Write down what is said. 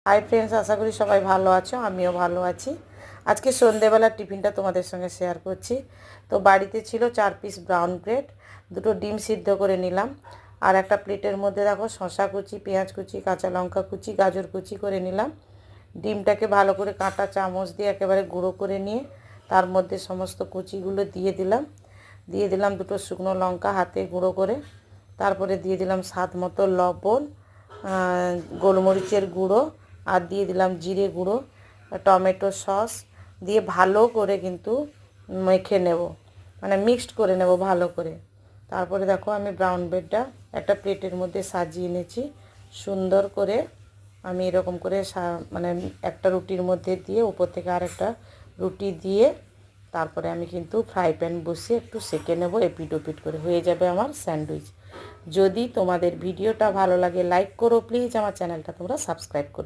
Hi friends, আশা করি সবাই ভালো আছো, আমিও ভালো আছি। আজকে সন্ধেবেলার টিফিনটা তোমাদের সঙ্গে শেয়ার করছি। তো বাড়িতে ছিল 4 পিস ব্রাউন ব্রেড, দুটো ডিম সিদ্ধ করে নিলাম, আর একটা প্লেটের মধ্যে দেখো শসা কুচি, পেঁয়াজ কুচি, কাঁচা লঙ্কা কুচি, গাজর কুচি করে নিলাম। ডিমটাকে ভালো করে কাঁটা চামচ দিয়ে একেবারে গুঁড়ো করে নিয়ে তার মধ্যে সমস্ত কুচিগুলো দিয়ে দিলাম দুটো শুকনো লঙ্কা হাতে গুঁড়ো করে। তারপরে দিয়ে দিলাম স্বাদ মতো লবণ, গোলমরিচের গুঁড়ো, আর দিয়ে দিলাম জিরে গুঁড়ো, টমেটো সস দিয়ে ভালো করে কিন্তু মেখে নেব, মানে মিক্সড করে নেব ভালো করে। তারপরে দেখো আমি ব্রাউন ব্রেডটা একটা প্লেটের মধ্যে সাজিয়ে নিয়েছি সুন্দর করে। আমি এরকম করে মানে একটা রুটির মধ্যে দিয়ে উপর থেকে আর একটা রুটি দিয়ে তারপরে আমি কিন্তু ফ্রাই প্যান বসিয়ে একটু সেঁকে নেব, এপিট ওপিট করে হয়ে যাবে আমার স্যান্ডউইচ। যদি তোমাদের ভিডিওটা ভালো লাগে লাইক করো প্লিজ, আমার চ্যানেলটা তোমরা সাবস্ক্রাইব করে